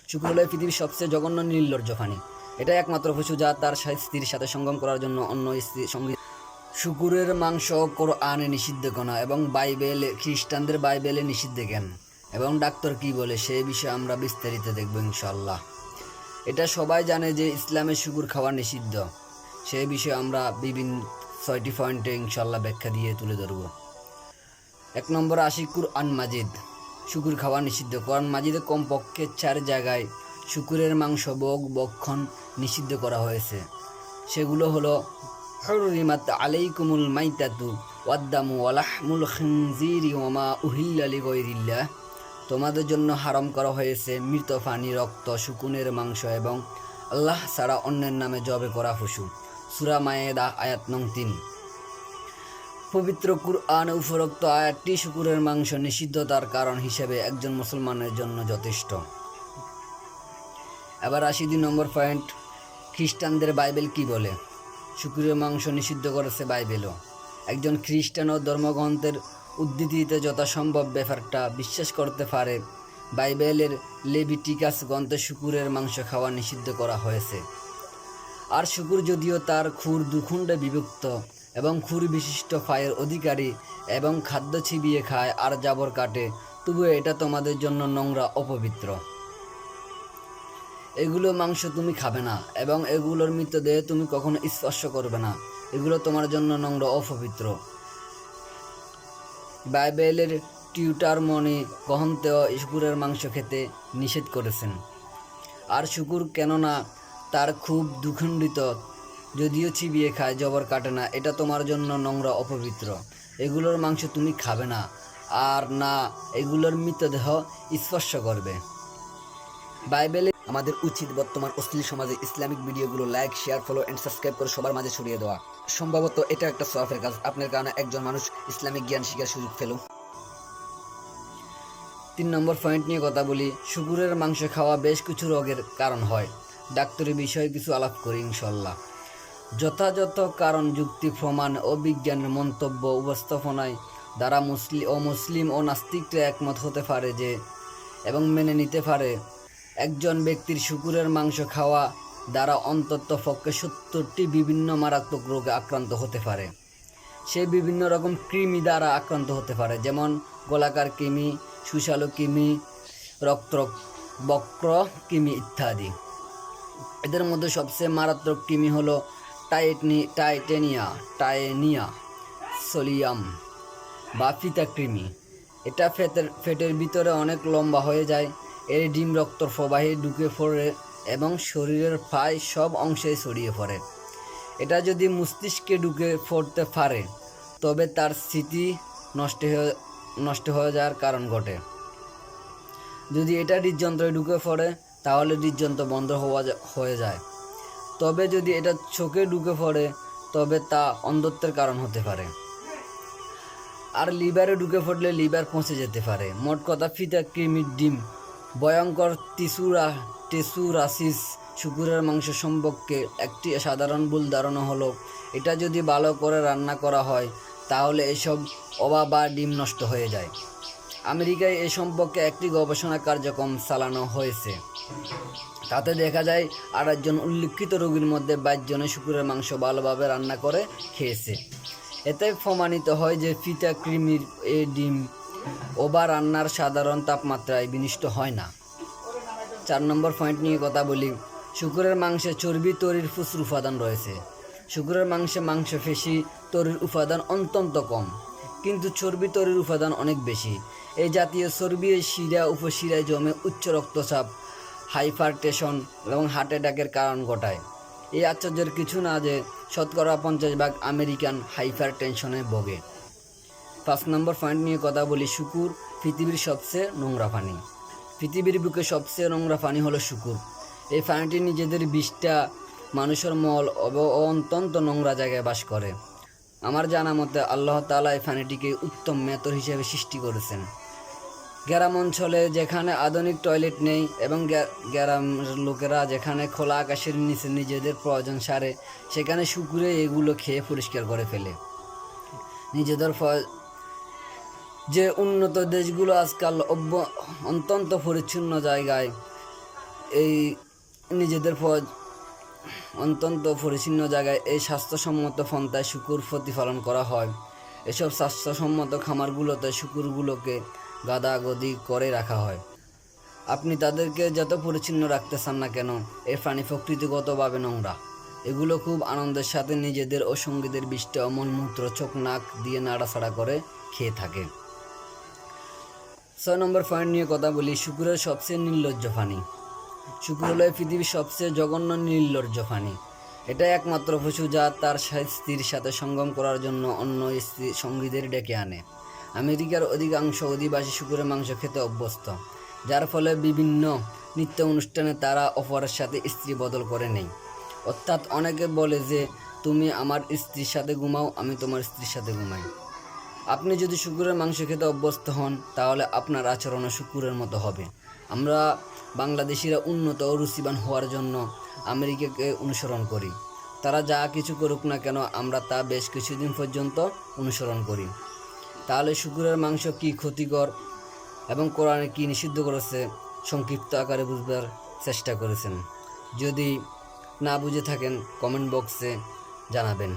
শুকুর হলো পৃথিবীর সবচেয়ে জঘন্য নির্লজ্জ প্রাণী। এটা একমাত্র পশু যা তার স্ত্রীর সাথে সঙ্গম করার জন্য অন্য স্ত্রী সঙ্গী। শুকুরের মাংস কোরআনে নিষিদ্ধ করা এবং খ্রিস্টানদের বাইবেলে নিষিদ্ধ জ্ঞান এবং ডাক্তার কি বলে সেই বিষয়ে আমরা বিস্তারিত দেখব ইনশাআল্লাহ। এটা সবাই জানে যে ইসলামে শুকুর খাওয়া নিষিদ্ধ, সেই বিষয়ে আমরা বিভিন্ন 6টি পয়েন্টে ইনশাআল্লাহ ব্যাখ্যা দিয়ে তুলে ধরব। 1 নম্বর আসি কুরআন মাজিদ। শুকুর খাওয়া নিষিদ্ধ। কোরআন মাজিদে কমপক্ষে 4 জায়গায় শুকুরের মাংস ভক্ষণ নিষিদ্ধ করা হয়েছে। সেগুলো হলো হুররিমাত আলাইকুমুল মাইতাতু ওয়াদ-দামু ওয়া লাহমুল খিনজিরি ওয়া মা উহিল্লা লিগাইরিল্লাহ। তোমাদের জন্য হারাম করা হয়েছে মৃত প্রাণী, রক্ত, শুকুনের মাংস এবং আল্লাহ ছাড়া অন্যের নামে জবে করা পশু। সূরা মায়েদা আয়াত নং 3। পবিত্র কুরআনে উপরোক্ত আয়াতটি শুকুরের মাংস নিষিদ্ধতার কারণ হিসেবে একজন মুসলমানের জন্য যথেষ্ট। এবার আসি 2 নম্বর পয়েন্ট, খ্রিস্টানদের বাইবেল কি বলে। শুকুরের মাংস নিষিদ্ধ করেছে বাইবেলও। একজন খ্রিস্টান ও ধর্মগ্রন্থের উদ্ধৃতিতে যথাসম্ভব ব্যাপারটা বিশ্বাস করতে পারে। বাইবেলের লেভিটিকাস গ্রন্থে শুকুরের মাংস খাওয়া নিষিদ্ধ করা হয়েছে। আর শুকুর যদিও তার খুর 2 খণ্ডে বিভক্ত এবং খুর বিশিষ্ট পায়ের অধিকারী এবং খাদ্য চিবিয়ে খায় আর জাবর কাটে, তবুও এটা তোমাদের জন্য নোংরা, অপবিত্র। এগুলো মাংস তুমি খাবে না এবং এগুলোর মৃতদেহ তুমি কখনো স্পর্শ করবে না। এগুলো তোমার জন্য নোংরা, অপবিত্র। বাইবেলের টিউটারমনি গ্রন্থেও শুকুরের মাংস খেতে নিষেধ করেছেন। আর শুকুর কেননা তার খুব দুখণ্ডিত, যদিও চিবিয়ে খায়, জবর কাটে না, এটা তোমার জন্য নোংরা, অপবিত্র। এগুলোর মাংস তুমি খাবে না আর না এগুলোর মৃতদেহ স্পর্শ করবে। বাইবেলে আমাদের উচিত বর্তমান অশ্লীল সমাজে ইসলামিক ভিডিওগুলো like, share, follow and subscribe করে সবার মাঝে ছড়িয়ে দেওয়া। সম্ভবত এটা একটা সওয়াবের কাজ, আপনার কারণে একজন মানুষ ইসলামিক জ্ঞান শিখার সুযোগ পেল। 3 নম্বর পয়েন্ট নিয়ে কথা বলি। শুকুরের মাংস খাওয়া বেশ কিছু রোগের কারণ হয়। ডাক্তারি বিষয়ে কিছু আলাপ করি ইনশাআল্লাহ। যথাযথ কারণ, যুক্তি, প্রমাণ ও বিজ্ঞানের মন্তব্য উপস্থাপনায় দ্বারা মুসলিম ও নাস্তিকরা একমত হতে পারে যে এবং মেনে নিতে পারে একজন ব্যক্তির শুকুরের মাংস খাওয়া দ্বারা অন্তত পক্ষে 70টি বিভিন্ন মারাত্মক রোগে আক্রান্ত হতে পারে। সে বিভিন্ন রকম কৃমি দ্বারা আক্রান্ত হতে পারে, যেমন গোলাকার কৃমি, সুষালু কৃমি, বক্র কৃমি ইত্যাদি। এদের মধ্যে সবচেয়ে মারাত্মক কৃমি হলো টাইটেনিয়া সোলিয়াম বা ফিতা কৃমি। এটা পেটের ভিতরে অনেক লম্বা হয়ে যায়। এর ডিম রক্ত প্রবাহে ঢুকে পড়ে এবং শরীরের প্রায় সব অংশে ছড়িয়ে পড়ে। এটা যদি মস্তিষ্কে ঢুকে পড়তে পারে তবে তার স্মৃতি নষ্ট হয়ে যাওয়ার কারণ ঘটে। যদি এটা হৃদযন্ত্রে ঢুকে পড়ে তাহলে হৃদযন্ত্র বন্ধ হয়ে যায়। তবে যদি এটা চোখে ঢুকে পড়ে তবে তা অন্ধত্বের কারণ হতে পারে। আর লিভারে ঢুকে পড়লে লিভার পচে যেতে পারে। মোট কথা, ফিতা কৃমির ডিম ভয়ঙ্কর টেসুরাসিস। শুকুরের মাংস সম্পর্কে একটি সাধারণ ভুল ধারণা হলো এটা যদি ভালো করে রান্না করা হয় তাহলে এসব বা ডিম নষ্ট হয়ে যায়। আমেরিকায় এ সম্পর্কে একটি গবেষণা কার্যক্রম চালানো হয়েছে। তাতে দেখা যায় 28 জন উল্লিখিত রোগীর মধ্যে 22 জনে শুকুরের মাংস ভালোভাবে রান্না করে খেয়েছে। এতে প্রমাণিত হয় যে ফিতা কৃমির এই ডিম রান্নার সাধারণ তাপমাত্রায় বিনষ্ট হয় না। 4 নম্বর পয়েন্ট নিয়ে কথা বলি। শুকুরের মাংসে চর্বি তৈরির প্রচুর উপাদান রয়েছে। শুকুরের মাংসে মাংসপেশি তৈরির উপাদান অত্যন্ত কম, কিন্তু চর্বি তৈরির উপাদান অনেক বেশি। এই জাতীয় চর্বি শিরা উপশিরায় জমে উচ্চ রক্তচাপ, হাইপারটেনশন এবং হার্ট অ্যাটাকের কারণ ঘটায়। এই আশ্চর্যের কিছু না যে 50% আমেরিকান হাইপারটেনশনে ভোগে। 5 নম্বর পয়েন্ট নিয়ে কথা বলি। শুকুর পৃথিবীর সবচেয়ে নোংরা প্রাণী। পৃথিবীর বুকে সবচেয়ে নোংরা প্রাণী হলো শুকুর। এই প্রাণীটি নিজেদের 20টা মানুষের মল অত্যন্ত নোংরা জায়গায় বাস করে। আমার জানা মতে আল্লাহ তাআলা এই প্রাণীটিকে উত্তম মেথর হিসেবে সৃষ্টি করেছেন। গ্রাম অঞ্চলে যেখানে আধুনিক টয়লেট নেই এবং গ্রামের লোকেরা যেখানে খোলা আকাশের নিচে নিজেদের প্রয়োজন সারে, সেখানে শুকুরে এগুলো খেয়ে পরিষ্কার করে ফেলে। নিজেদের যে উন্নত দেশগুলো আজকাল অত্যন্ত পরিচ্ছন্ন জায়গায় এই নিজেদের অত্যন্ত পরিচ্ছন্ন জায়গায় এই স্বাস্থ্যসম্মত পন্থায় শূকর প্রতিপালন করা হয়। এসব স্বাস্থ্যসম্মত খামারগুলোতে শূকরগুলোকে গাদাগাদি করে রাখা হয়। আপনি তাদেরকে যত পরিচ্ছন্ন রাখতে চান না কেন, এই প্রাণী প্রকৃতিগতভাবে নোংরা। এগুলো খুব আনন্দের সাথে নিজেদের ও সঙ্গীদের বিষ্টে মলমূত্র চোখ নাক দিয়ে নাড়াচাড়া করে খেয়ে থাকে। 6 নম্বর পয়েন্ট নিয়ে কথা বলি, শূকরের সবচেয়ে নির্লজ্জ প্রাণী। শূকর হলো পৃথিবীর সবচেয়ে জঘন্য নির্লজ্জ প্রাণী। এটা একমাত্র পশু যা তার স্ত্রীর সাথে সঙ্গম করার জন্য অন্য সঙ্গীদের ডেকে আনে। আমেরিকার অধিকাংশ অধিবাসী শূকরের মাংস খেতে অভ্যস্ত, যার ফলে বিভিন্ন নৃত্য অনুষ্ঠানে তারা অপরের সাথে স্ত্রী বদল করে নেয়। অর্থাৎ অনেকে বলে যে তুমি আমার স্ত্রীর সাথে ঘুমাও, আমি তোমার স্ত্রীর সাথে ঘুমাই। আপনি যদি শূকরের মাংস খেতে অভ্যস্ত হন তাহলে আপনার আচরণও শূকরের মতো হবে। আমরা বাংলাদেশিরা উন্নত ও রুচিবান হওয়ার জন্য আমেরিকাকে অনুসরণ করি। তারা যা কিছু করুক না কেন আমরা তা বেশ কিছুদিন পর্যন্ত অনুসরণ করি। তাহলে শূকরের মাংস কী ক্ষতিকর এবং কোরআনে কী নিষিদ্ধ করেছে সংক্ষিপ্ত আকারে বুঝবার চেষ্টা করেছেন। যদি না বুঝে থাকেন কমেন্ট বক্সে জানাবেন।